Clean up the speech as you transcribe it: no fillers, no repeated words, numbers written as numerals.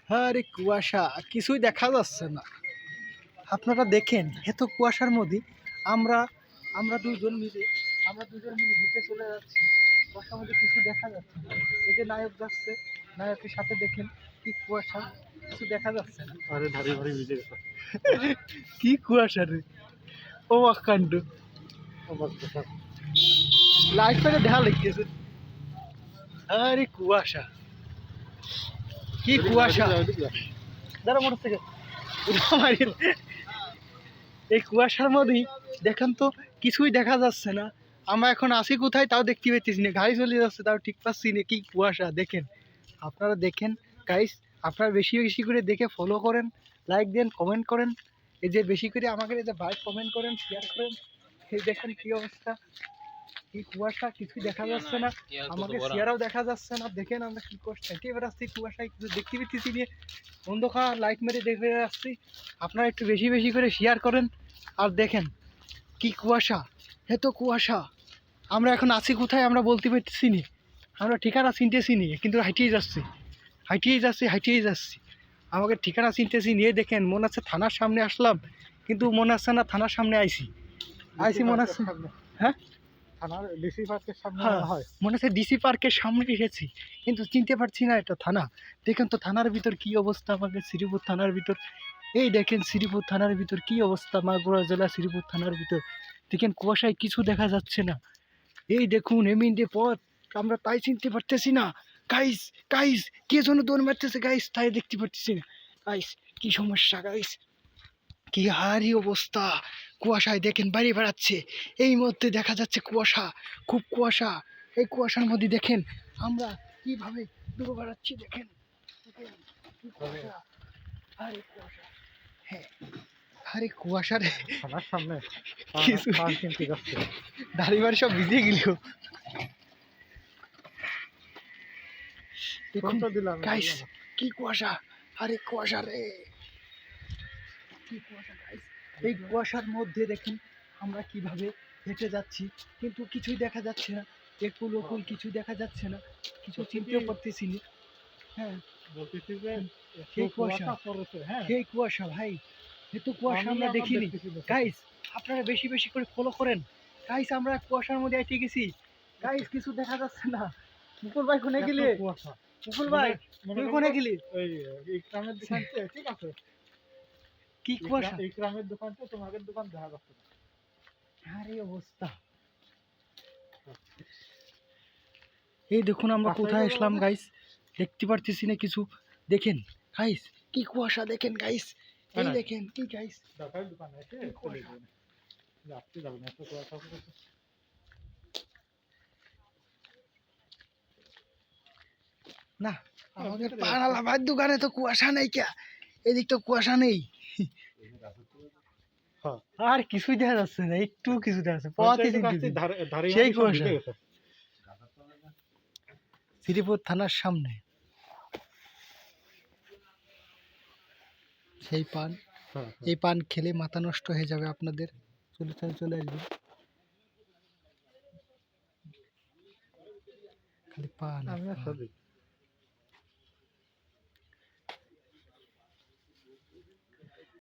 আরে কুয়াশা, কিছুই দেখা যাচ্ছে না। আপনারা দেখেন এত কুয়াশার মধ্যে আমরা আমরা দুজন মিলে হেঁটে চলে যাচ্ছি। কুয়াশার মধ্যে কিছু দেখা যাচ্ছে না। এই যে নায়ক যাচ্ছে, নায়কের সাথে দেখেন কি কুয়াশা, কিছু দেখা যাচ্ছে না। আরে ধারে ভারে ভিজে গেছে। কি কুয়াশা রে, ও কাণ্ড। লাইট পেলে দেখা লেগেছে। আরে কুয়াশা, কি কুয়াশা। দাঁড়া মোটরসাইকেল এই কুয়াশার মধ্যেই দেখেন তো কিছুই দেখা যাচ্ছে না। আমরা এখন আসি কোথায় তাও দেখতে পাচ্ছি না, গাড়ি চলে যাচ্ছে তাও ঠিক পাচ্ছি না। কি কুয়াশা দেখেন, আপনারা দেখেন গাইস। আপনারা বেশি বেশি করে দেখে ফলো করেন, লাইক দেন, কমেন্ট করেন। এই যে বেশি করে আমাকে এই যে ভাই কমেন্ট করেন, শেয়ার করেন। এই দেখেন কি অবস্থা, কি কুয়াশা, কিছুই দেখা যাচ্ছে না। আমাকে শেয়ারও দেখা যাচ্ছে না। দেখেন আমরা কি করছি, হেঁটে বেড়াচ্ছি কুয়াশায়, কিছু দেখতে পেতেছি নিয়ে অন্ধকার, লাইট মেরে দেখে আসছি। আপনারা একটু বেশি বেশি করে শেয়ার করেন। আর দেখেন কি কুয়াশা, এত কুয়াশা। আমরা এখন আছি কোথায় আমরা বলতে পারতেছি নি, আমরা ঠিকানা চিনতেছি নি, কিন্তু হাইটিয়েই যাচ্ছি। আমাকে ঠিকানা চিনতেছি নিয়ে দেখেন মনে হচ্ছে থানার সামনে আসলাম, কিন্তু মনে হচ্ছে না থানার সামনে আইছি মনে হচ্ছে। হ্যাঁ, থানার ডিসি পার্কের সামনে হয় মনে হচ্ছে ডিসি পার্কের সামনে এসেছি, কিন্তু চিনতে পারছি না এটা থানা। দেখেন তো থানার ভিতর কি অবস্থা, আমাদের শ্রীপুর থানার ভিতর। এই দেখেন শ্রীপুর থানার ভিতর কি অবস্থা, মাগুরা জেলা শ্রীপুর থানার ভিতর। দেখেন কুয়াশায় কিছু দেখা যাচ্ছে না। এই দেখুন এমএনডি পথ, আমরা তাই চিনতে পারতেছি না। গাইস গাইস, কে যেন দৌড় মারতেছে গাইস, তাই দেখতে পারতেছি না। গাইস কি সমস্যা গাইস, কি হারি অবস্থা। কুয়াশায় দেখেন বাড়ি বেড়াচ্ছে, এই মধ্যে দেখা যাচ্ছে কুয়াশা, খুব কুয়াশা। এই কুয়াশার মধ্যে দেখেন আমরা কিভাবে দৌড় বেড়াচ্ছি। দেখেন দেখেন কি কুয়াশা, আরে কুয়াশা। হ্যাঁ, আরে কুয়াশার থানার সামনে কিছু দাড়ি বাড়ি সব ভিজে গেল। দেখুন গাইস কি কুয়াশা, আরে কুয়াশা রে, কি কুয়াশা গাইস। এই কুয়াশার মধ্যে দেখেন আমরা কিভাবে হেঁটে যাচ্ছি, কিন্তু কিছুই দেখা যাচ্ছে না। একুল ওকুল কিছু দেখা যাচ্ছে না, কিছু চিনতেও পারতেছি না। হ্যাঁ, বলতেছি যে সেই কুয়াশা, সেই কুয়াশা ভাই, এত কুয়াশা আমরা দেখিনি গাইস। আপনারা বেশি বেশি করে ফলো করেন গাইস। আমরা কুয়াশার মধ্যে এসে গেছি গাইস, কিছু দেখা যাচ্ছে না। মুকুল ভাই কোনে গেলি, মুকুল ভাই তুই কোনে গেলি? ইকরামের দোকান ঠিক আছে, কি কুয়াশা, ইকরামের দোকান তো তোমাদের দোকান দেখা যাচ্ছে না। আরে অবস্থা। এই দেখুন আমরা কোথায় আসলাম গাইস, দেখতে পারতেছি না কিছু। দেখেন গাইস কি কুয়াশা, দেখেন গাইস, এই দেখেন কি গাইস। দোকান আছে আপনি যাবেন এত কুয়াশা পড়েছে। না আমাদের পাড়ালা ভাই দোকানে তো কুয়াশা নেই, কে এদিক তো কুয়াশা নেই। আর কিছুই দেখা যাচ্ছে না, একটু কিছু দেখা যাচ্ছে সেই কুয়াশা। শ্রীপুর থানার সামনে সেই পান, এই পান খেলে মাথা নষ্ট হয়ে যাবে আপনাদের। চলে চলে আসবেন, খালি পান।